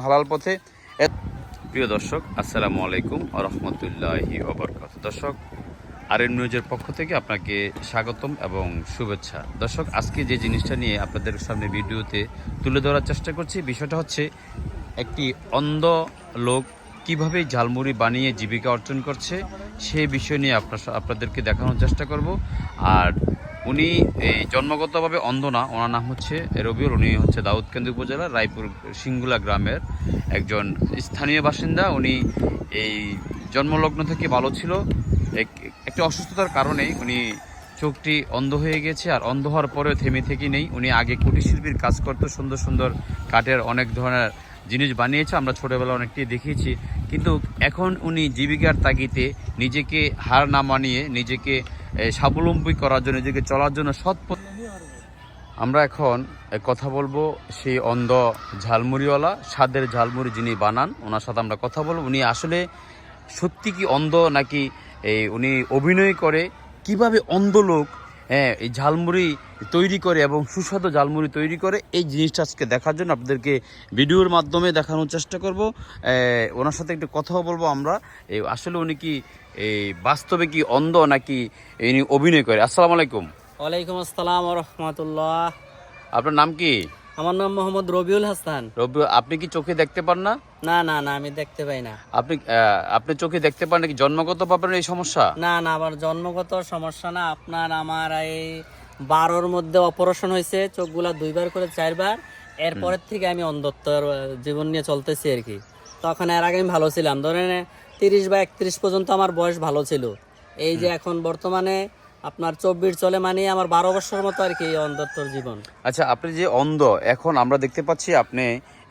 হালাল পথে। প্রিয় দর্শক, আসসালামু আলাইকুম ওয়া রাহমাতুল্লাহি ওয়া বারাকাতুহু। দর্শক, আরএন নিউজের পক্ষ থেকে আপনাকে স্বাগতম এবং শুভেচ্ছা। দর্শক, আজকে যে জিনিসটা নিয়ে আপনাদের সামনে ভিডিওতে তুলে ধরার চেষ্টা করছি, বিষয়টা হচ্ছে একটি অন্ধ লোক কিভাবে ঝালমুড়ি বানিয়ে জীবিকা অর্জন করছে সেই বিষয় নিয়ে আপনাদেরকে দেখানোর চেষ্টা করব। আর উনি এই জন্মগতভাবে অন্ধ না, ওনার নাম হচ্ছে রবিউল। উনি হচ্ছে দাউদকান্দি উপজেলার রায়পুর সিঙ্গুলা গ্রামের একজন স্থানীয় বাসিন্দা। উনি এই জন্মলগ্ন থেকে ভালো ছিল, একটি অসুস্থতার কারণে উনি চোখটি অন্ধ হয়ে গেছে। আর অন্ধ হওয়ার পরেও থেমে থেকে নেই। উনি আগে কুটিরশিল্পীর কাজ করতো, সুন্দর সুন্দর কাঠের অনেক ধরনের জিনিস বানিয়েছে, আমরা ছোটোবেলা অনেকটি দেখিয়েছি। কিন্তু এখন উনি জীবিকার তাগিদে নিজেকে হার না মানিয়ে নিজেকে স্বাবলম্বী করার জন্য, নিজেকে চলার জন্য আমরা এখন কথা বলবো সেই অন্ধ ঝালমুড়িওয়ালা, স্বাদের ঝালমুড়ি যিনি বানান, ওনার সাথে আমরা কথা বলবো। উনি আসলে সত্যি কি অন্ধ নাকি উনি অভিনয় করে, কিভাবে অন্ধ লোক এই ঝালমুড়ি তৈরি করে এবং সুস্বাদু ঝালমুড়ি তৈরি করে, এই জিনিসটা আজকে দেখার জন্য আপনাদেরকে ভিডিওর মাধ্যমে দেখানোর চেষ্টা করব। ওনার সাথে একটু কথাও বলবো আমরা। আসলে উনি কি এই বাস্তবে কি অন্ধ নাকি উনি অভিনয় করে? আসসালামু আলাইকুম। ওয়ালাইকুম আসসালাম ওয়া রাহমাতুল্লাহ। আপনার নাম কি? আমার নাম মোহাম্মদ রবিউল হাসান। রবিউল, আপনি কি চোখে দেখতে পান না? না না না, আমি দেখতে পাই না। আপনি চোখে দেখতে পান নাকি জন্মগত পাবেন এই সমস্যা? না না, আমার জন্মগত সমস্যা না। আমার এই 12-র মধ্যে অপারেশন হয়েছে, চোখগুলা 2বার করে 4বার। এরপরের থেকে আমি অন্ধত্বর জীবন নিয়ে চলতেছি আর কি। তখন এর আগে আমি ভালো ছিলাম, ধরেন 30 বা 31 পর্যন্ত আমার বয়স ভালো ছিল। এই যে এখন বর্তমানে আপনার 24 চলে, মানে আমার 12 বছর মতো আর কি অন্ধত্বর জীবন। আচ্ছা, আপনি যে অন্ধ, এখন আমরা দেখতে পাচ্ছি আপনি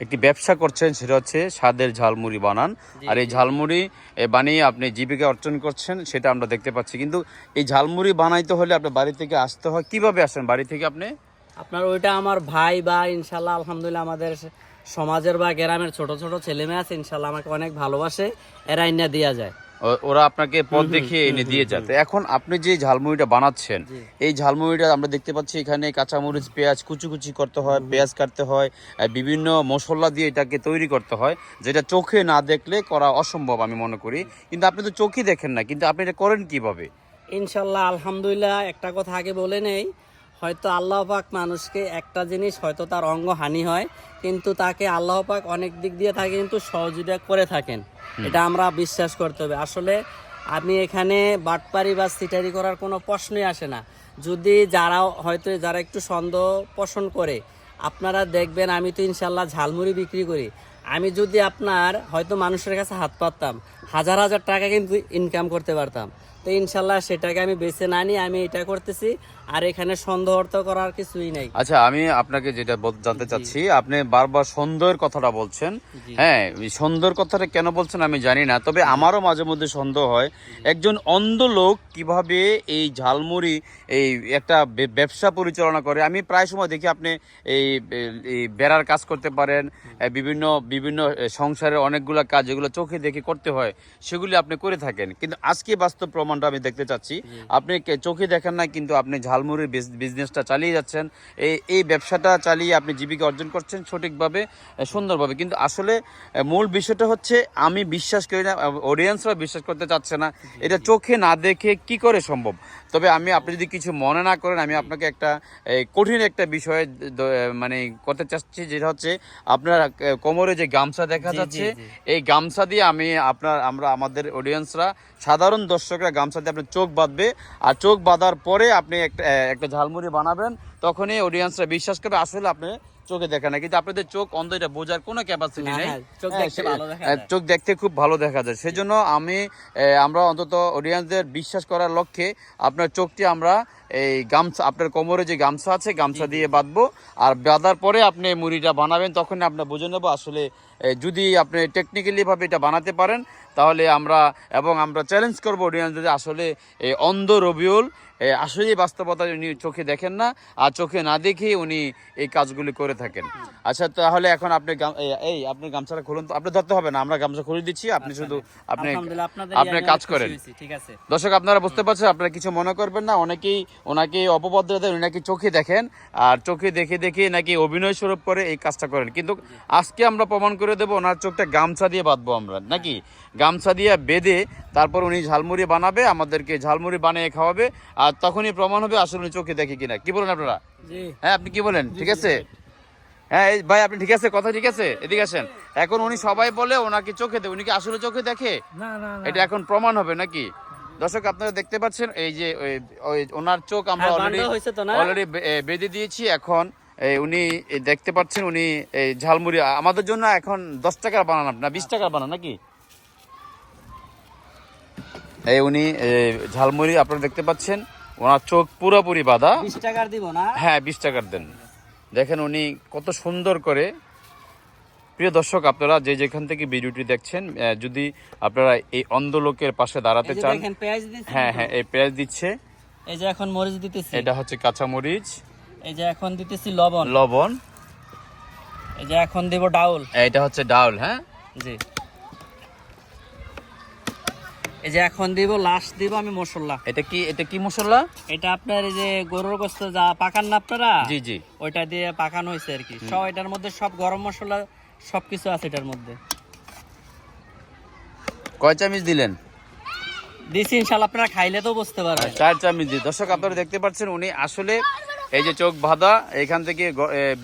একটি ব্যবসা করছেন, সেটা হচ্ছে স্বাদের ঝালমুড়ি বানান। আর এই ঝালমুড়ি বানিয়ে আপনি জীবিকা অর্জন করছেন, সেটা আমরা দেখতে পাচ্ছি। কিন্তু এই ঝালমুড়ি বানাইতে হলে আপনার বাড়ি থেকে আসতে হয়। কিভাবে আসেন বাড়ি থেকে আপনি? আপনার ওইটা আমার ভাই বা ইনশাল্লাহ আলহামদুলিল্লাহ আমাদের সমাজের বা গ্রামের ছোট ছোট ছেলে মেয়ে আছে, ইনশাল্লাহ আমাকে অনেক ভালোবাসে, এরা ইন্না দেওয়া যায়। ওরা আপনাকে পথ দেখিয়ে এনে দিয়ে যাতে। এখন আপনি যে ঝালমুড়িটা বানাচ্ছেন, এই ঝালমুড়িটা আমরা দেখতে পাচ্ছি এখানে কাঁচামরিচ, পেঁয়াজ কুচি কুচি করতে হয়, পেঁয়াজ কাটতে হয়, বিভিন্ন মশলা দিয়ে এটাকে তৈরি করতে হয়, যেটা চোখে না দেখলে করা অসম্ভব আমি মনে করি। কিন্তু আপনি তো চোখই দেখেন না, কিন্তু আপনি এটা করেন কিভাবে? ইনশাল্লাহ আলহামদুলিল্লাহ, একটা কথা আগে বলে নেই, হয়তো আল্লাহ পাক মানুষকে একটা জিনিস, হয়তো তার অঙ্গ হানি হয়, কিন্তু তাকে আল্লাহ পাক অনেক দিক দিয়ে তাকে কিন্তু সহযোগিতা করে থাকেন। এটা আমরা বিশ্বাস করতে হবে। আসলে আমি এখানে বাটপারি বা সিটারি করার কোনো প্রশ্নই আসে না। যদি যারা একটু সন্দেহ পোষণ করে, আপনারা দেখবেন আমি তো ইনশাল্লাহ ঝালমুড়ি বিক্রি করি। আমি যদি আপনার হয়তো মানুষের কাছে হাত পাততাম, হাজার হাজার টাকা কিন্তু ইনকাম করতে পারতাম। তো ইনশাল্লাহ সেটাকে আমি বেছে না নিয়ে আমি এটা করতেছি। আর এখানে সন্দেহ অর্থ করার কিছুই নাই। আচ্ছা, আমি আপনাকে যেটা জানতে চাচ্ছি, আপনি বারবার সন্দেহের কথাটা বলছেন। হ্যাঁ, সন্দেহের কথাটা কেন বলছেন আমি জানি না, তবে আমারও মাঝে মধ্যে সন্দেহ হয় একজন অন্ধ লোক কিভাবে এই ঝালমুড়ি এই একটা ব্যবসা পরিচালনা করে। আমি প্রায় সময় দেখি আপনি এই বেড়ার কাজ করতে পারেন, বিভিন্ন বিভিন্ন সংসারের অনেকগুলো কাজ যেগুলো চোখে দেখে করতে হয় সেগুলি আপনি করে থাকেন। কিন্তু আজকে বাস্তব প্রমাণটা আমি দেখতে চাচ্ছি, আপনি চোখে দেখেন না কিন্তু আপনি ঝালমুড়ির বিজনেসটা চালিয়ে যাচ্ছেন, এই ব্যবসাটা চালিয়ে আপনি জীবিকা অর্জন করছেন সঠিকভাবে, সুন্দরভাবে। কিন্তু আসলে মূল বিষয়টা হচ্ছে আমি বিশ্বাস করি না, অডিয়েন্সরা বিশ্বাস করতে চাচ্ছে না, এটা চোখে না দেখে কি করে সম্ভব। তবে আপনি যদি কিছু মনে না করেন, আমি আপনাকে একটা কঠিন একটা বিষয় মানে করতে চাচ্ছি, যেটা হচ্ছে আপনার কোমরে যে গামছা দেখা যাচ্ছে, এই গামছা দিয়ে আমরা আমাদের অডিয়েন্সরা, সাধারণ দর্শকরা গামছা দিয়ে আপনার চোখ বাঁধবে। আর চোখ বাঁধার পরে আপনি একটা ঝালমুড়ি বানাবেন, তখনই অডিয়েন্সরা বিশ্বাস করবে আসলে আপনি চোখে দেখে না। কিন্তু আপনাদের চোখ অন্ধ, এটা বোঝার কোনো ক্যাপাসিটি নেই। চোখ দেখতে খুব ভালো দেখা যায়। সেজন্য আমরা অন্তত অডিয়েন্সদের বিশ্বাস করার লক্ষ্যে আপনার চোখটি আমরা এই গামছা, আপনার কোমরে যে গামছা আছে গামছা দিয়ে বাঁধবো। আর বাঁধার পরে আপনি মুড়িটা বানাবেন, তখন আপনার বুঝে নেবো আসলে যদি আপনি টেকনিক্যালি ভাবে এটা বানাতে পারেন, তাহলে আমরা চ্যালেঞ্জ করবো অডিয়েন্সদের, আসলে অন্ধ রবিউল আসলেই বাস্তবতা উনি চোখে দেখেন না, আর চোখে না দেখেই উনি এই কাজগুলি করে থাকেন। আচ্ছা, তাহলে এখন আপনি আপনি গামছাটা খুলুন তো। আপনি ধরতে হবে না, আমরা গামছা খুলে দিচ্ছি, আপনি শুধু আপনি আলহামদুলিল্লাহ, আপনাদের আপনার কাজ করেন। ঠিক আছে। দর্শক আপনারা বুঝতে পারছেন, আপনারা কিছু মনে করবেন না। অনেকেই ওনাকে অপবাদ দেন, উনি নাকি চোখে দেখেন, আর চোখে দেখে দেখে নাকি অভিনয় স্বরূপ করে এই কাজটা করেন। কিন্তু আজকে আমরা প্রমাণ করে দেবো, ওনার চোখটা গামছা দিয়ে বাঁধবো আমরা, নাকি গামছা দিয়ে বেঁধে তারপর উনি ঝালমুড়ি বানাবে, আমাদেরকে ঝালমুড়ি বানিয়ে খাওয়াবে, আর তখনই প্রমাণ হবে আসলে উনি চোখে দেখে কিনা। কি বলেন আপনারা? হ্যাঁ, আপনি কি বলেন? ঠিক আছে, হ্যাঁ ভাই আপনি ঠিক আছে, কথা ঠিক আছে, এদিকে আসেন। এখন উনি সবাই বলে ওনাকে চোখে দেখে, উনি কি আসলে চোখে দেখে? এটা এখন প্রমাণ হবে নাকি? দর্শক আপনারা দেখতে পাচ্ছেন, এই যে ওনার চোখ আমরা অলরেডি বেঁধে দিয়েছি। এখন উনি দেখতে পাচ্ছেন, উনি এই ঝালমুড়ি আমাদের জন্য এখন 10 টাকার বানান না 20 টাকার বানান নাকি? এই উনি ঝালমুড়ি আপনারা দেখতে পাচ্ছেন, ওনার চোখ পুরোপুরি বাঁধা। 20 টাকার দিব না? হ্যাঁ, 20 টাকার দেন। দেখেন উনি কত সুন্দর করে। প্রিয় দর্শক, আপনারা যে যেখান থেকে ভিডিওটি দেখছেন, যদি আপনারা এই অন্ধ লোকের পাশে দাঁড়াতে চান, হ্যাঁ হ্যাঁ, এই পেঁয়াজ দিচ্ছে, এই যে এখন মরিচ দিতেছি, এটা হচ্ছে কাঁচা মরিচ, এই যে এখন দিতেছি লবণ, এই যে এখন দেব ডাউল, এটা হচ্ছে ডাউল। হ্যাঁ জি, এই যে এখন দিব, লাস্ট দিব আমি মশলা। এটা কি মশলা? এটা আপনার এই যে গরুর গোশত যা পাকান না আপনারা, জি জি, ওইটা দিয়ে পাকানো হয়েছে আর কি। সব এটার মধ্যে সব গরম মশলা সবকিছু আছে এটার মধ্যে। কয় চামচ দিলেন? দিছি, ইনশাআল্লাহ আপনারা খাইলে তো বুঝতে পারবেন। 4 চামচ দিই। দর্শক আপনারা দেখতে পাচ্ছেন, উনি আসলে এই যে চোখ বাঁধা, এখান থেকে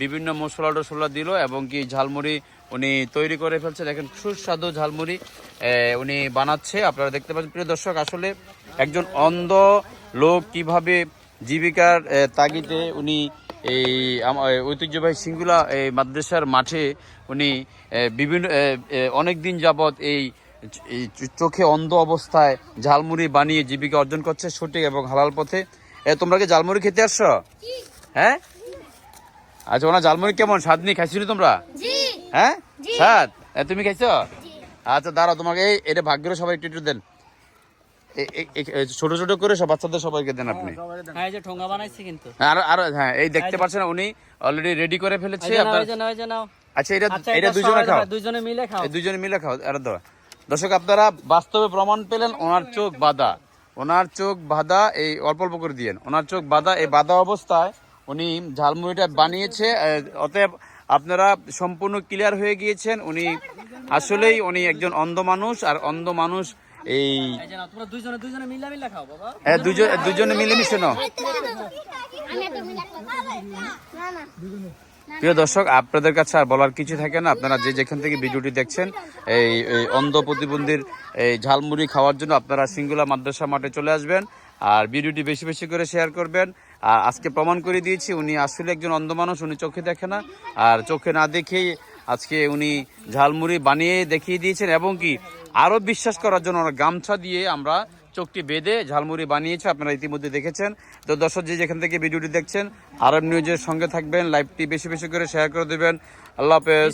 বিভিন্ন মশলা টশলা দিল এবং কি ঝালমুড়ি উনি তৈরি করে ফেলছে। দেখেন সুস্বাদু ঝালমুড়ি উনি বানাচ্ছে, আপনারা দেখতে পাচ্ছেন। প্রিয় দর্শক, আসলে একজন অন্ধ লোক কিভাবে জীবিকার তাগিদে উনি এই ঐতিহ্যবাহী সিঙ্গুলা এই মাদ্রাসার মাঠে উনি বিভিন্ন অনেক দিন যাবৎ এই চোখে অন্ধ অবস্থায় ঝালমুড়ি বানিয়ে জীবিকা অর্জন করছে সঠিক এবং হালাল পথে। তোমরা কি ঝালমুড়ি খেতে আসছো? হ্যাঁ, আচ্ছা, ওনার ঝালমুড়ি কেমন স্বাদ? নিয়ে খাইছিল তোমরা? হ্যাঁ, স্বাদ। তুমি খাইছো? আচ্ছা দাঁড়াও, তোমাকে এটা ভাগ্যের সবাই একটু দেন, ছোট ছোট করে সব বাচ্চাদের সবাইকে দেন আপনি। হ্যাঁ, এই যে ঠোঙ্গা বানাইছি কিন্তু। আর হ্যাঁ, এই দেখতে পাচ্ছেন উনি অলরেডি রেডি করে ফেলেছে। আচ্ছা, এটা দুজনে মিলে খাও। আর দর্শক আপনারা বাস্তবে প্রমাণ পেলেন, ওনার চোখ বাঁধা, এই অল্প অল্প করে দিয়েন, ওনার চোখ বাঁধা, এই বাঁধা অবস্থায় উনি ঝালমুড়িটা বানিয়েছে। অতএব আপনারা সম্পূর্ণ ক্লিয়ার হয়ে গিয়েছেন, উনি আসলেই উনি একজন অন্ধ মানুষ। আর অন্ধ মানুষ এই দুজনে মিলেমিশে নাও। প্রিয় দর্শক, আপনাদের কাছে আর বলার কিছু থাকে না। আপনারা যে যেখান থেকে ভিডিওটি দেখছেন, এই অন্ধ প্রতিবন্ধীর এই ঝালমুড়ি খাওয়ার জন্য আপনারা সিঙ্গুলা মাদ্রাসা মাঠে চলে আসবেন, আর ভিডিওটি বেশি বেশি করে শেয়ার করবেন। আর আজকে প্রমাণ করে দিয়েছি, উনি আসলে একজন অন্ধ মানুষ, উনি চোখে দেখে না, আর চোখে না দেখেই আজকে উনি ঝালমুড়ি বানিয়ে দেখিয়ে দিয়েছেন। এবং কি আরও বিশ্বাস করার জন্য গামছা দিয়ে আমরা চোখটি বেঁধে ঝালমুড়ি বানিয়েছে, আপনারা ইতিমধ্যে দেখেছেন। তো দর্শক, যে যেখান থেকে ভিডিওটি দেখছেন, আরব নিউজের সঙ্গে থাকবেন, লাইভটি বেশি বেশি করে শেয়ার করে দেবেন। আল্লাহ হাফেজ।